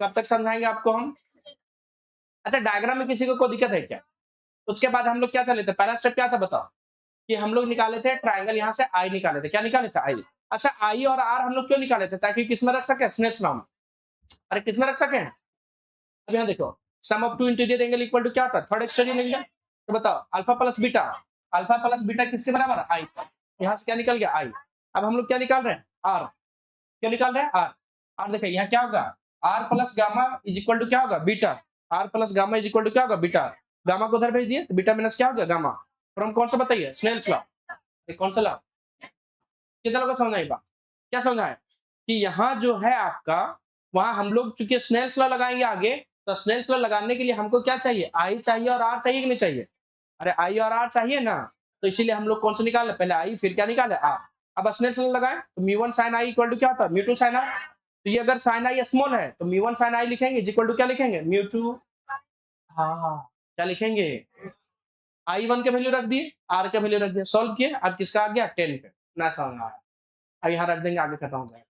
कब तक समझाएंगे आपको हम, अच्छा डायग्राम में किसी को कोई दिक्कत है क्या, उसके बाद हम लोग क्या चले थे, पहला स्टेप क्या था बताओ, कि हम लोग निकाले थे ट्राइंगल, यहाँ से आई निकाले थे, क्या निकाले थे आई, अच्छा आई और आर हम लोग क्यों निकाले थे, ताकि किसमें रख सके स्नेल्स लॉ में, अरे किसमें रख सके, अब यहाँ देखो sum of two interior angle equal to क्या था थर्ड एक्सटीरियर एंगल, तो बताओ अल्फा प्लस बीटा किसके बराबर आई, यहाँ से क्या निकल गया आई, अब हम लोग क्या निकाल रहे हैं आर, क्या निकाल रहे हैं आर, आर देखिए यहाँ क्या होगा R plus gamma is equal to क्या होगा beta, R plus gamma is equal to क्या होगा बीटा, गामा को उधर भेज दिए तो बीटा माइनस क्या हो गया गामा, फ्रॉम कौन सा बताइए स्नेल्स लॉ, कौन सा लॉ, कितना लोगों को समझ आई बात, क्या समझ आया, कि यहाँ जो है आपका, वहां हम लोग चूंकि स्नेल्स लॉ लगाएंगे आगे, तो स्नेल्स लॉ लगाने के लिए हमको क्या चाहिए, आई चाहिए और आर चाहिए कि नहीं चाहिए? अरे आई और आर चाहिए ना, तो इसीलिए हम लोग कौन सा निकाले, पहले आई फिर क्या निकाले, आर। अब स्नेल्स लॉ लगाए तो mu one sine I equal to क्या होता है, म्यू टू साइन आर। तो ये अगर साइन आई स्मॉल है तो म्यू वन साइन आई लिखेंगे इक्वल टू क्या लिखेंगे, म्यू टू, हाँ क्या लिखेंगे, आई वन के वैल्यू रख दिए, आर के वैल्यू रख दिए, सॉल्व किए, अब किसका आ गया 10 पे, ना समझ आया। अब यहाँ रख देंगे, आगे खत्म हो जाएगा।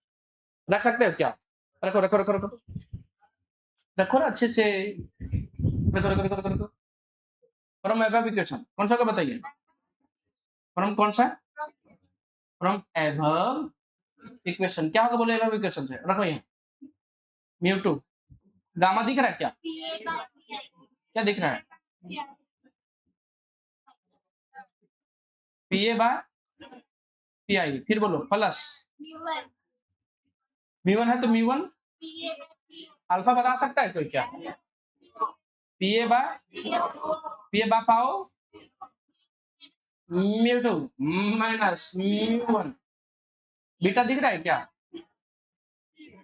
रख सकते हो क्या, रखो रखो रखो रखो रखो ना अच्छे से, रखो रखो रखो रखो रखो। फ्रॉम एबव इक्वेशन कौन सा का बताइए, फ्रॉम कौन सा, फ्रॉम एबव इक्वेशन क्या होगा, बोले एबव इक्वेशन से, रखो यहाँ म्यू टू, गामा दिख रहा है क्या, क्या दिख रहा है, पी ए बाय पी आई, फिर बोलो प्लस म्यू वन है तो म्यू वन, अल्फा बता सकता है कोई क्या, पी ए बाय पाओ mu two minus mu one, beta दिख रहा है क्या?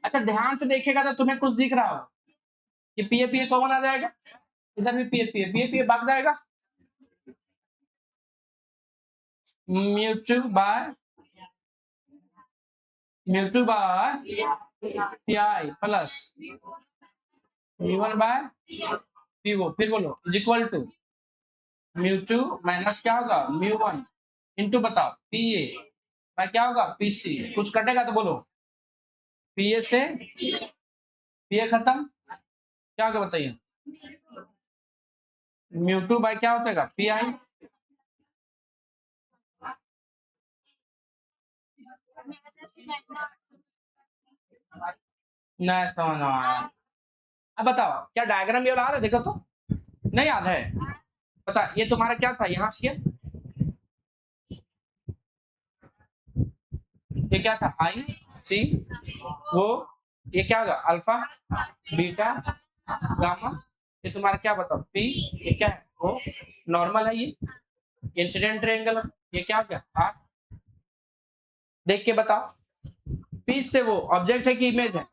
अच्छा ध्यान से देखेगा तो तुम्हें कुछ दिख रहा हो कि पी ए कॉमन आ जाएगा, इधर भी पी ए भाग जाएगा, mu two by P I plus mu one by P वो, फिर बोलो is equal to mu two minus क्या होगा म्यू वन इंटू बताओ पी ए बाय क्या होगा पी सी, कुछ कटेगा तो बोलो, पी ए से पी ए खत्म, क्या होगा बताइए, म्यू टू बाय क्या हो जाएगा पी आई, नहीं समझ में आया। अब बताओ क्या डायग्राम ये याद है, देखो तो, नहीं याद है, पता ये तुम्हारा क्या था यहाँ से, ये क्या था आई सी वो, ये क्या होगा अल्फा बीटा गामा, ये तुम्हारा क्या बताओ पी, ये क्या है वो नॉर्मल है, ये इंसिडेंट ट्रायंगल, ये क्या हो गया आर, देख के बताओ, पी से वो ऑब्जेक्ट है कि इमेज है,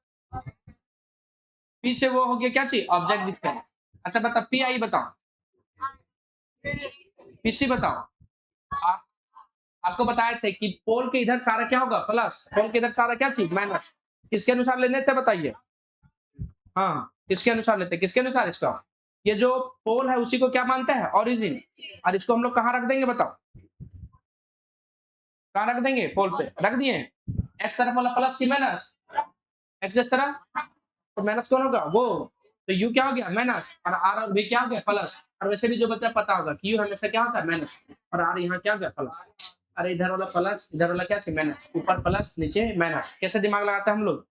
पी से वो हो गया क्या चीज ऑब्जेक्ट डिस्टेंस। अच्छा बता पी आई बताओ, पीसी बताओ, आप आपको बताए थे कि पोल के इधर सारा क्या होगा प्लस, पोल के इधर सारा क्या चीज माइनस, किसके अनुसार लेने थे बताइए, हाँ किसके अनुसार लेते, किसके अनुसार, इसका ये जो पोल है उसी को क्या मानते हैं ओरिजिन, और इसको हम लोग कहाँ रख देंगे बताओ, कहाँ रख देंगे पोल पे, रख दिए एक्स तरफ वाला प्लस की माइनस, एक्स इस तरफ तो माइनस कौन होगा वो, तो यू क्या हो गया माइनस, और आर और बी क्या हो गया प्लस, और वैसे भी जो बच्चा पता होगा कि यू हमेशा क्या होता है माइनस, और आर यहाँ क्या हो गया प्लस, अरे इधर वाला प्लस इधर वाला क्या चाहिए माइनस, ऊपर प्लस नीचे माइनस, कैसे दिमाग लगाते हैं हम लोग,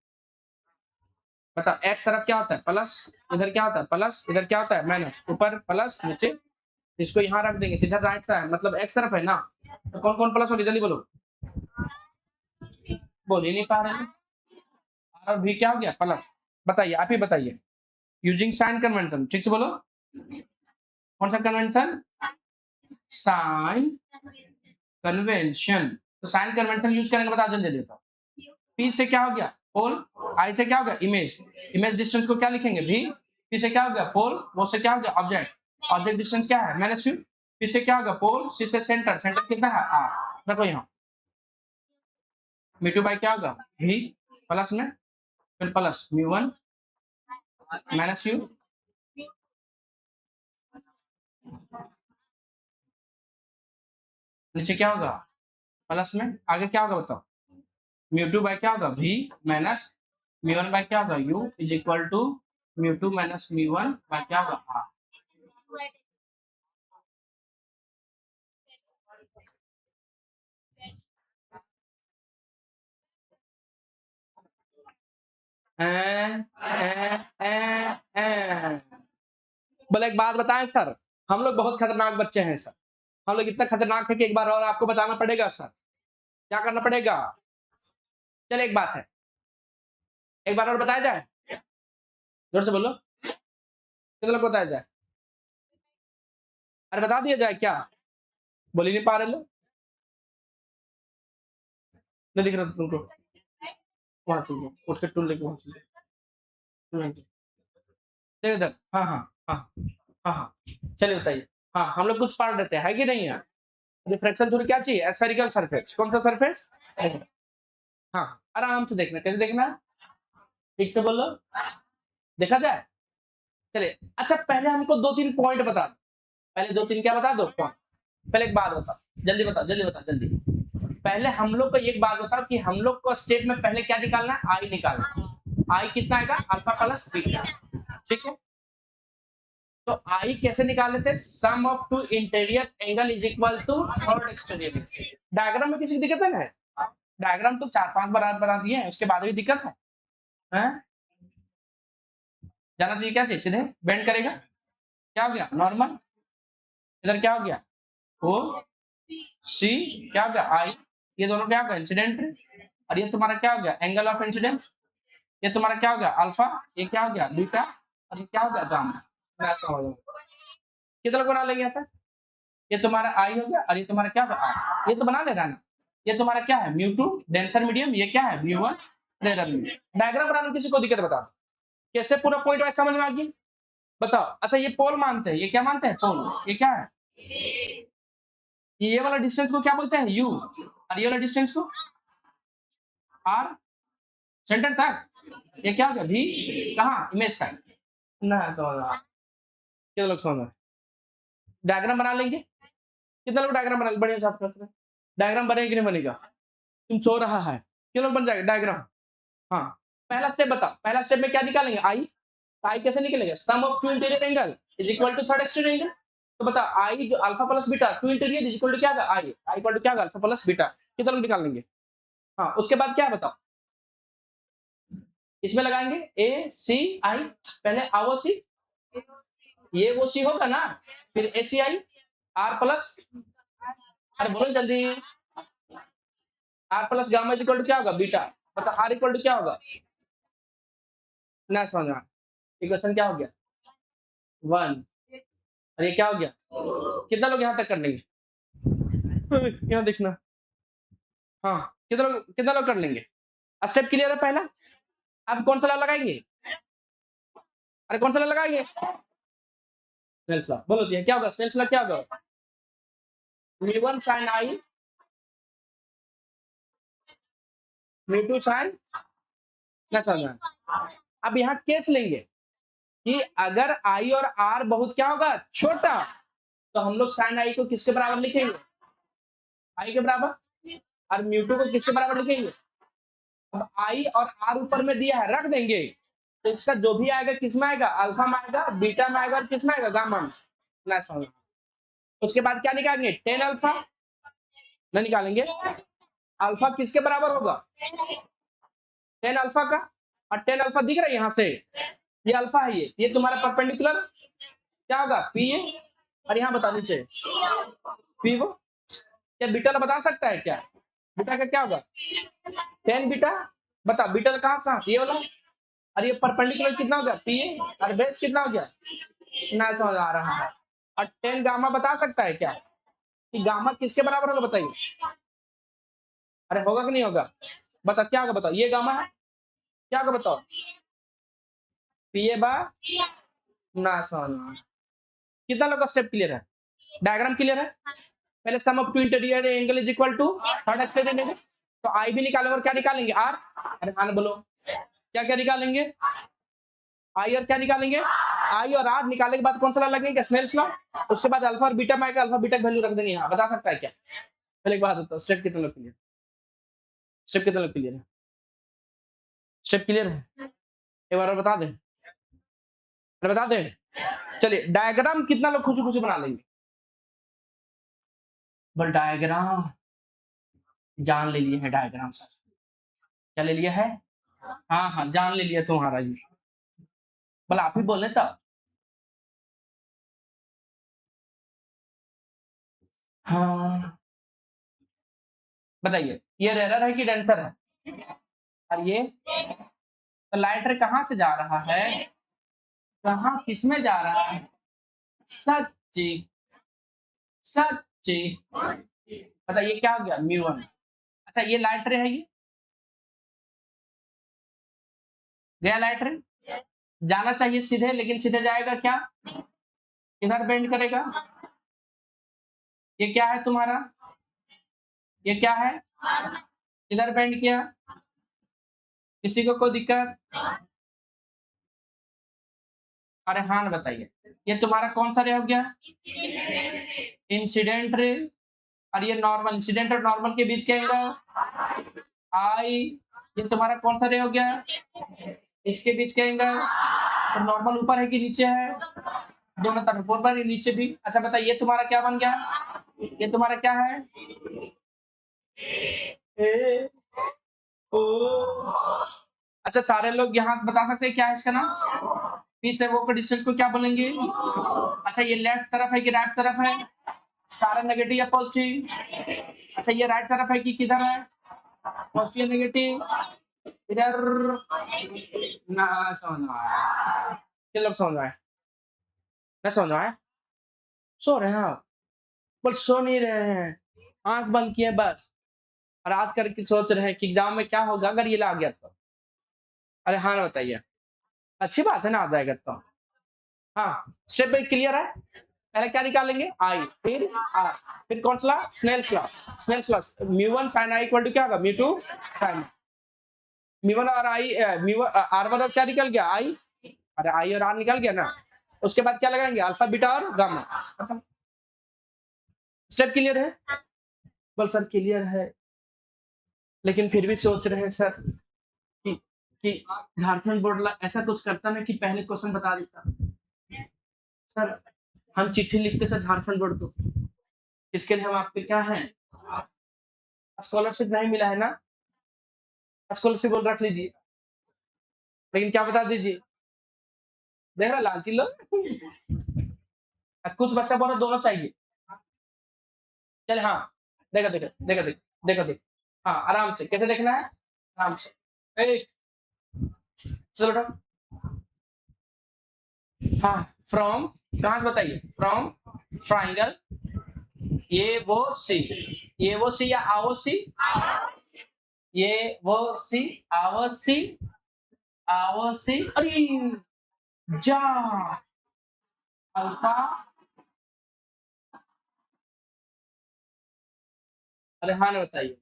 बताओ एक्स तरफ क्या होता है प्लस, इधर क्या होता है प्लस, इधर क्या होता है माइनस, ऊपर प्लस नीचे, इसको यहाँ रख देंगे, इधर राइट साइड मतलब एक्स तरफ है ना, तो कौन कौन प्लस होगी जल्दी बोलो, बोल ही नहीं पा रहे, आर और भी क्या हो गया प्लस, बताइए आप ही बताइए, यूजिंग साइन कन्वेंशन, ठीक से बोलो, कौन सा कन्वेंशन, साइन कन्वेंशन, तो साइन कन्वेंशन यूज करेंगे, बता जल्दी देता हूँ, पी से क्या हो गया पोल, आई से क्या हो गया इमेज, इमेज डिस्टेंस को क्या लिखेंगे भी, पी से क्या हो गया पोल, वो से क्या हो गया ऑब्जेक्ट, ऑब्जेक्ट डिस्टेंस क्या है माइनस यू, पी से क्या होगा पोल, सी से सेंटर, सेंटर कितना है आर, देखो यहाँ म्यू टू बाई क्या होगा भी प्लस में, फिर plus mu one minus you, नीचे क्या होगा प्लस में, आगे क्या होगा बताओ, म्यू टू बाई क्या होगा भी माइनस म्यू वन बाई क्या होगा U is equal to mu two minus mu one by क्या होगा आर, बोले एक बात बताएं सर, हम लोग बहुत खतरनाक बच्चे हैं सर, हम लोग इतना खतरनाक है कि एक बार और आपको बताना पड़ेगा सर, क्या करना पड़ेगा, चल एक बात है, एक बार और बताया जाए, जोर से बोलो कितने लोग बताया जाए, अरे बता दिया जाए क्या, बोल ही नहीं पा रहे लोग, नहीं दिख रहा तुमको, वहां चल जाओ, उठ के टूल लेके वहां चल जाओ। चलिए इधर, हाँ हाँ हाँ हाँ हाँ, चलिए बताइए। हाँ, हम लोग कुछ पढ़ रहे थे, है कि नहीं यार? रिफ्रैक्शन थ्योरी क्या चाहिए? Spherical surface. कौन सा सरफेस? हाँ, आराम से देखना। कैसे देखना है? ठीक से बोलो, देखा जाए। चलिए, अच्छा पहले हमको 2-3 पॉइंट बता दो। पहले 2-3 क्या बता दो? पॉइंट। पहले एक बात बताओ, जल्दी बताओ, जल्दी बताओ, जल्दी। पहले हम लोग को एक बात बताओ कि हम लोग को स्टेप में पहले क्या निकालना है? आई निकालना है। आई कितना आएगा? Alpha plus beta. ठीक है? तो आई कैसे निकाल लेते हैं? Sum of two interior angle is equal to third exterior. Diagram में किसी की दिक्कत है ना? डायग्राम तो 4-5 बार बना दिए हैं, उसके बाद भी दिक्कत है? हैं? जाना चाहिए क्या चाहिए? सीधे बेंड करेगा। क्या हो गया? नॉर्मल। इधर क्या हो गया? ओ सी। क्या हो गया? आई। ये दोनों क्या हो गया? इंसिडेंट। और ये तुम्हारा क्या हो गया? Angle of incidence. ये तुम्हारा क्या हो गया? अल्फा। ये क्या हो गया? बीटा। और ये क्या हो गया? गामा। मैं समझ रहा हूँ। कितना बना लेंगे यहाँ तक? ये तुम्हारा आई हो गया और ये तुम्हारा क्या होगा? आर। ये तो बना ले रहा है ना। ये तुम्हारा क्या है? Mu two denser medium. ये क्या है? Mu one rear medium. Diagram बनाने में किसी को दिक्कत बता दो। कैसे पूरा पॉइंट वाइज समझ में आ गई? बताओ। अच्छा ये पोल मानते हैं, ये क्या मानते हैं? पोल। ये क्या है? ये वाला डिस्टेंस को क्या बोलते हैं? यू। और ये वाला डिस्टेंस को आर। सेंटर तक ये क्या हो गया? भी। कहाँ? इमेज तक। ना समझ रहा। कितने लोग समझ रहे? डायग्राम बना लेंगे? कितने लोग डायग्राम बना? बढ़िया साथ करते हैं। डायग्राम बनेगा कि नहीं बनेगा? तुम सो रहा है। कितने लोग बन जाएगा डायग्राम? हाँ। पहला स्टेप बताओ। पहला स्टेप में क्या निकालेंगे? आई। आई कैसे निकलेगा? Sum of two interior angle is equal to third exterior angle. तो बता आई जो alpha plus beta two interior is equal to क्या होगा? आई। आई इक्वल टू क्या होगा? Alpha plus beta. कितना लोग निकाल लेंगे? हाँ, उसके बाद क्या है बताओ? इसमें लगाएंगे ए सी आई। पहले आओ सी, ये वो सी होगा ना, फिर ए सी आई आर प्लस। अरे बोलो जल्दी। R plus gamma is equal to क्या होगा? बीटा। बता आर इक्वल टू क्या होगा? ना समझना। इक्वेशन क्या हो गया? 1। और ये क्या हो गया? कितना लोग यहाँ तक कर लेंगे? यहाँ देखना। हाँ, कितना लोग कर लेंगे? स्टेप क्लियर है पहला? अब कौन सा लॉ लगाएंगे? अरे कौन सा लॉ लगाएंगे? Snell's law. बोलो तो क्या होगा? स्नेल्स लॉ क्या होगा? v1 sin i v2 sin। ना समझना। अब यहाँ केस लेंगे कि अगर i और r बहुत क्या होगा? छोटा, तो हम लोग sin i को किसके बराबर लिखेंगे? i के बराबर। और म्यू2 को किसके बराबर लिखेंगे? अब i और r ऊपर में दिया है, रख देंगे। तो इसका जो भी आएगा किस में आएगा? अल्फा में आएगा, बीटा में आएगा और किस में आएगा? गामा में। ना समझ। उसके बाद क्या निकालेंगे? टेन अल्फा ना निकालेंगे। अल्फा किसके बराबर होगा? टेन अल्फा का। और टेन अल्फा दिख रहा है यहाँ से, ये अल्फा है। ये तुम्हारा परपेंडिकुलर क्या होगा? पी ए। और यहाँ बता नीचे पी वो। क्या बीटा का बता सकता है क्या? बीटा का क्या होगा? Tan beta. बता बीटा कहाँ से? ये वाला। और ये परपेंडिकुलर कितना होगा? पी ए। और बेस कितना हो गया? ना समझ आ रहा है। और टेन गामा बता सकता है क्या कि गामा किसके बराबर होगा? बताइए। अरे होगा कि नहीं होगा? बता क्या होगा? बताओ। ये गामा है, क्या होगा बताओ? पी ए बा। ना समझ। कितना लोग का स्टेप क्लियर है? डायग्राम क्लियर है? पहले sum of two interior angle is equal to third exterior angle. तो आई भी निकालेंगे और क्या निकालेंगे? आर। अरे हाँ बोलो, क्या क्या निकालेंगे? आई और क्या निकालेंगे? आई और आर निकालने के बाद कौन सा लॉ लगेगा? Snell's law. उसके बाद अल्फा और बीटा में आएगा, अल्फा बीटा की वैल्यू रख देंगे यहाँ। बता सकता है क्या? पहले एक बात बताओ, स्टेप कितने लोग क्लियर? स्टेप कितने लोग क्लियर है? स्टेप क्लियर है? एक बार और बता दें। अरे बता दें। चलिए डायग्राम कितना लोग खुशी खुशी बना लेंगे? बल डायग्राम जान ले लिए है डायग्राम सर। क्या ले लिया है? हाँ हाँ, जान ले लिया तुम्हारा जी। बल आप ही बोले तब। हाँ बताइए, ये रेरर है कि डेंसर है? और ये तो लाइटर कहाँ से जा रहा है? कहाँ किस में जा रहा है? सच्ची सच्ची। बताइए क्या हो गया? Mu one. अच्छा ये लाइटर है ये? गया लाइट रे? जाना चाहिए सीधे, लेकिन सीधे जाएगा क्या? किधर बेंड करेगा? ये क्या है तुम्हारा? ये क्या है? किधर बेंड किया? किसी को कोई दिक्कत? अरे हाँ ना बताइए, ये तुम्हारा कौन सा रे हो गया? Incident ray. और ये नॉर्मल, इंसिडेंट और नॉर्मल के बीच क्या एंगल? आई। ये तुम्हारा कौन सा रे हो गया? इसके बीच क्या एंगल? और नॉर्मल ऊपर है कि नीचे है? दोनों तरफ, ऊपर ही नीचे भी। अच्छा बताइए, ये तुम्हारा क्या बन गया? ये तुम्हारा क्या है? ए, ओ। अच्छा सारे लोग यहाँ बता सकते हैं क्या है इसका नाम? पी से वो के डिस्टेंस को क्या बोलेंगे? अच्छा ये लेफ्ट तरफ है कि राइट तरफ है? सारा नेगेटिव या पॉजिटिव? अच्छा ये राइट तरफ है कि किधर है? पॉजिटिव या नेगेटिव? इधर ना समझ में आया? किन लोग समझ में आए? ना समझ में आया? सो रहे हैं आप? बस सो नहीं रहे हैं, आंख बंद किए बस, और याद करके सोच रहे हैं कि एग्जाम में क्या होगा अगर ये ला गया तो। अरे हाँ ना बताइए, अच्छी बात है ना, आ जाएगा तो। हाँ स्टेप बाई क्लियर है। पहले क्या निकालेंगे? आई, फिर आर, फिर कौन सा? Snell's law. स्नेल्स लॉ, म्यू1 sin i इक्वल टू क्या होगा? म्यू2 sin म्यू1 और आई, r1 और क्या निकल गया? आई। अरे आई और आर निकल गया ना, उसके बाद क्या लगाएंगे? अल्फा बीटा और गामा, खत्म। स्टेप क्लियर है? बोल सर क्लियर है, लेकिन फिर भी सोच रहे हैं सर कि कि झारखंड बोर्ड ऐसा कुछ करता ना कि पहले क्वेश्चन बता देता। सर हम चिट्ठी लिखते सर झारखंड बोर्ड को, इसके लिए हम आपके क्या हैं, स्कॉलरशिप नहीं मिला है ना, स्कॉलरशिप बोल रख लीजिए, लेकिन क्या बता दीजिए, देख रहा लालची लोग। कुछ बच्चा बोला दोनों चाहिए। चल हाँ, देखा देखा देखा देखा देखा देखा, हाँ आराम से, कैसे देखना है? आराम से, एक, चलो बेटा। हाँ फ्रॉम, कहाँ से बताइए? फ्रॉम ट्राइंगल ये वो सी, ये वो सी या आओ सी? ये वो सी, आओ सी, आओ सी, अरे जा अल्फा। अरे हाँ ना बताइए,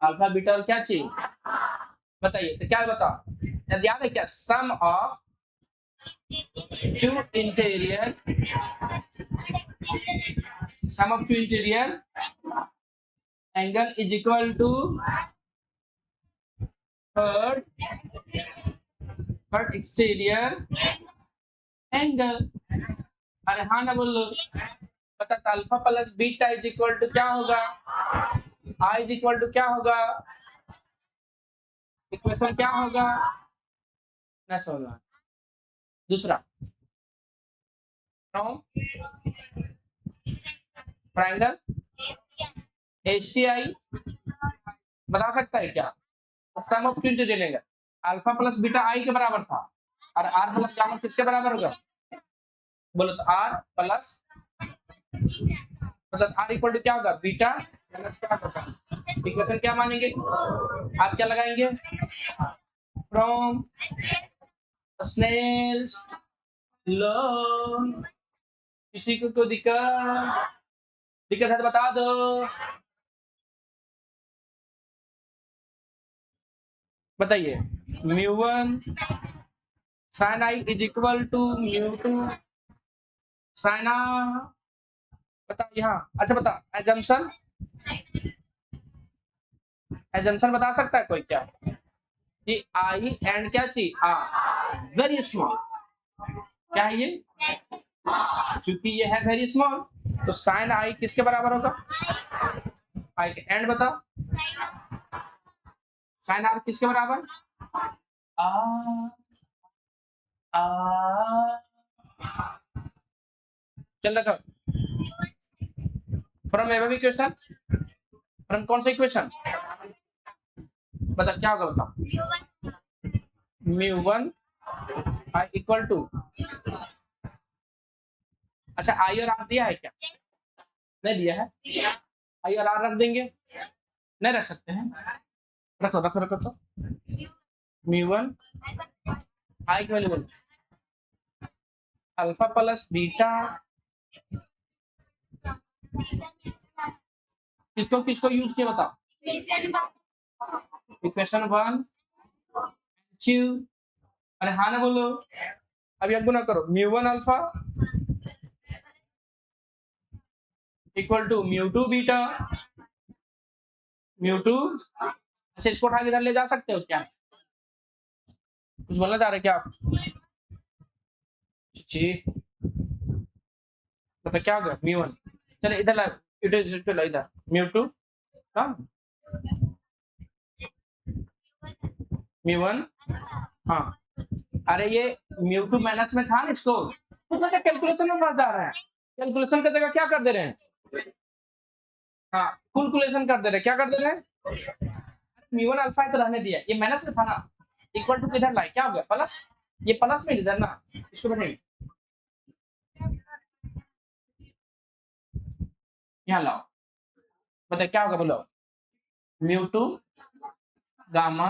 अल्फा बीटा और क्या चाहिए? बताइए तो क्या बताओ, याद है क्या? Sum of two interior, sum of two interior angle is equal to third third exterior angle. अरे हाँ ना बोलो, बता alpha plus beta is equal to क्या होगा? आई इज इक्वल टू क्या होगा? इक्वेशन क्या होगा? ना समझना। दूसरा, फ्रॉम ट्राइंगल एसीआई, बता सकता है क्या? Sum of two interior angle, alpha plus beta i के बराबर था, और आर प्लस गामा किसके बराबर होगा? बोलो तो आर प्लस, मतलब आर इक्वल टू क्या होगा? बीटा प्लस क्या होगा? इक्वेशन क्या मानेंगे आप? क्या लगाएंगे? From Snell's law. किसी को कोई दिक्कत दिक्कत है तो बता दो। बताइए, म्यू1 sin i is equal to म्यू2 sin r, बताइए। हाँ अच्छा बता, एजम्पशन, एजम्पशन बता सकता है कोई क्या? कि आई एंड क्या चाहिए? आर वेरी स्मॉल, क्या है ये? चूंकि ये है वेरी स्मॉल, तो साइन आई किसके बराबर होगा? आई के एंड बताओ, साइन आर किसके बराबर? आ, आ, चल रखो, फ्रॉम एबव इक्वेशन, फ्रॉम कौन सा इक्वेशन? बता क्या होगा, बताओ। म्यू1 आई इक्वल टू, अच्छा आई और आर दिया है क्या? नहीं दिया है, आई और आर रख देंगे? नहीं रख सकते हैं, रखो रखो रखो तो म्यू1 आई की वैल्यू बोलो, अल्फा प्लस बीटा, किसको किसको यूज किया बताओ, इक्वेशन 1 2, अरे हाँ ना बोलो, अब यह गुना करो, mu 1 alpha equal to mu 2 beta, mu 2, अच्छा इसको उठा के इधर ले जा सकते हो क्या, कुछ बोलना चाह रहे क्या आप जी, तो क्या होगा म्यू 1, चलो इधर ला, इधर म्यू 2 म्यू 1, हाँ अरे ये म्यू 2 माइनस में था ना, इसको तो कैलकुलेशन में फंस जा रहा है, कैलकुलेशन की जगह क्या कर दे रहे हैं, हाँ कैलकुलेशन कर दे रहे हैं, क्या कर दे रहे हैं, म्यू 1 अल्फा तो रहने दिया, ये माइनस में था ना, इक्वल टू किधर लाए, क्या हो गया प्लस, ये प्लस में इधर ना, इसको बैठाइए यहाँ लाओ, बताइए क्या होगा बोलो, mu 2 gamma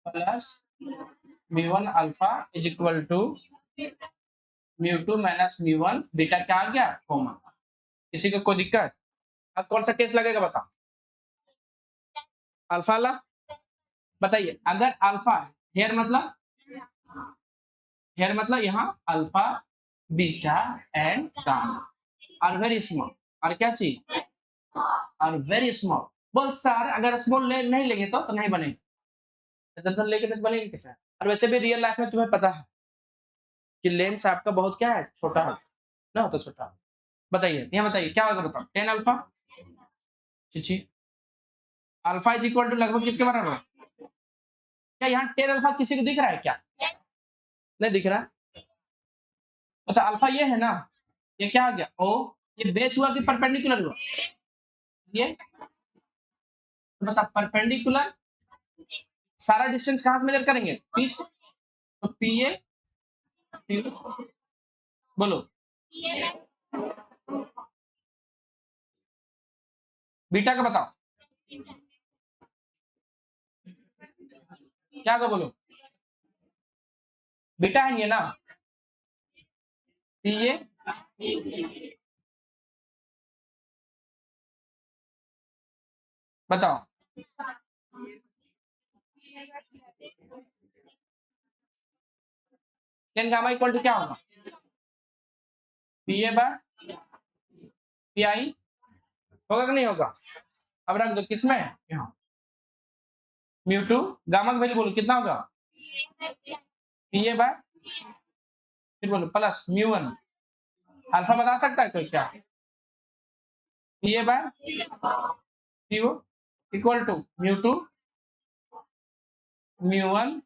plus mu 1 alpha is equal to mu 2 minus mu 1 beta, क्या आ गया कॉमन, किसी को कोई दिक्कत, अब कौन सा केस लगेगा बताओ, अल्फा ला, बताइए अगर अल्फा हेयर मतलब यहाँ अल्फा बीटा एंड गामा और वेरी स्मॉल, और क्या चाहिए, और वेरी स्मॉल, बोल सर अगर स्मॉल नहीं लेंगे तो नहीं बनेगा, जनरल लेके तो बनेंगे कैसे, और वैसे भी रियल लाइफ में तुम्हें पता है कि लेंस आपका बहुत क्या है, छोटा है ना, होता छोटा, बताइए यहाँ बताइए क्या होगा बताओ, 10 अल्फा जी, अल्फा इज इक्वल टू लगभग किसके बराबर, क्या यहाँ 10 अल्फा किसी को दिख रहा है क्या, नहीं दिख रहा, अच्छा अल्फा ये है ना, ये क्या आ गया ओ, ये बेस हुआ कि परपेंडिकुलर हुआ, ये बता परपेंडिकुलर, सारा डिस्टेंस कहां से मेजर करेंगे, पी से, तो पी ए, बोलो बीटा का बताओ, क्या का बोलो, बीटा है ये ना, पी ए, बताओ टेन गामा इक्वल टू क्या होगा, पी ए बाय पी आई, होगा कि नहीं होगा, अब रख दो किसमें यहाँ, म्यू 2 गामा का वैल्यू बोलो कितना होगा, पी ए बाय, फिर बोलो प्लस म्यू 1, अल्फा बता सकता है कोई क्या, P A by P O equal to mu 2 mu 1,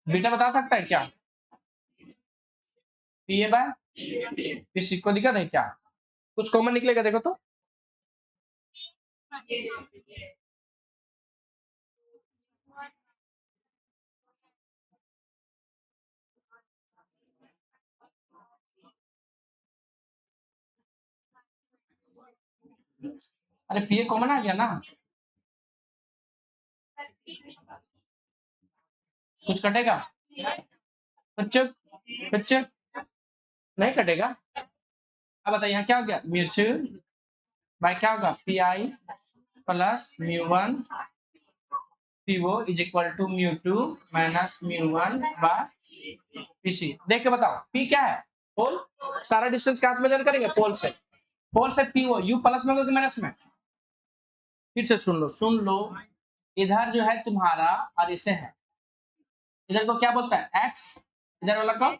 बीटा बता सकता है क्या, पी ए बाय, किसी को दिक्कत है क्या, कुछ कॉमन निकलेगा देखो तो, अरे पी ए कॉमन आ गया ना, कुछ कटेगा, कुछ कुछ नहीं कटेगा, अब बताइए यहाँ क्या हो गया, म्यूचुअल बाय क्या होगा, P I plus mu 1 P O is equal to mu 2 minus mu 1 by PC, देख के बताओ पी क्या है, पोल, सारा डिस्टेंस कहां से मेजर करेंगे, पोल से पी ओ, यू प्लस में होगा कि माइनस में, फिर से सुन लो, इधर जो है तुम्हारा और इसे है, इधर को क्या बोलता है एक्स, इधर वाला को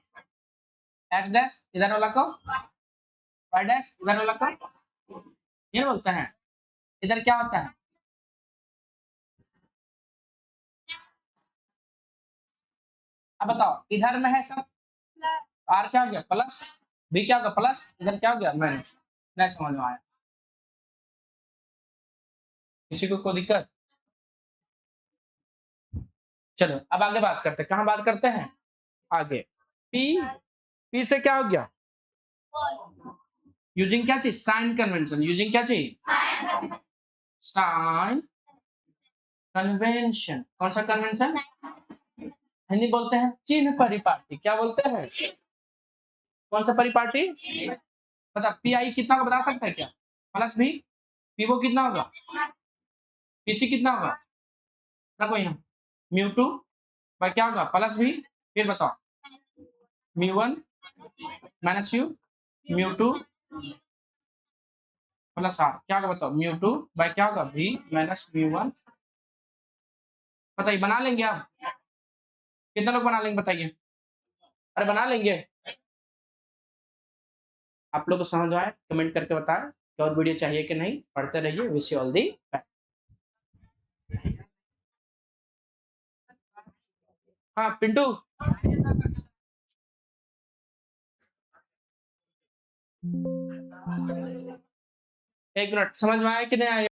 एक्स डैश, इधर वाला को वाई डैश, इधर वाला को ये बोलते हैं, इधर क्या होता है, अब बताओ इधर में है सब, आर क्या हो गया प्लस, बी क्या होगा प्लस, इधर क्या हो गया माइनस, नहीं समझ में आया, किसी को कोई दिक्कत, चलो अब आगे बात करते हैं, कहाँ बात करते हैं आगे, पी, पी से क्या हो गया, यूजिंग क्या चीज, साइन कन्वेंशन, यूजिंग क्या चीज, साइन कन्वेंशन, कौन सा कन्वेंशन, हिंदी बोलते हैं चिन्ह परिपाटी। क्या बोलते हैं? कौन सा परिपाटी? बता, पी आई कितना का बता सकता है क्या? प्लस भी पीवो कितना होगा? पीसी कितना होगा? देखो यहाँ म्यू टू बाय क्या होगा? प्लस भी, फिर बताओ mu one minus U, mu two plus R क्या होगा? बताओ म्यू टू बाय क्या होगा? V minus mu one. बताइए बना लेंगे आप? कितने लोग बना लेंगे बताइए? अरे बना लेंगे। आप लोग को समझ आए कमेंट करके बताएं कि और वीडियो चाहिए कि नहीं। पढ़ते रहिए। Wish you all the best. हाँ पिंटू, एक मिनट, समझ में आया कि नहीं आया?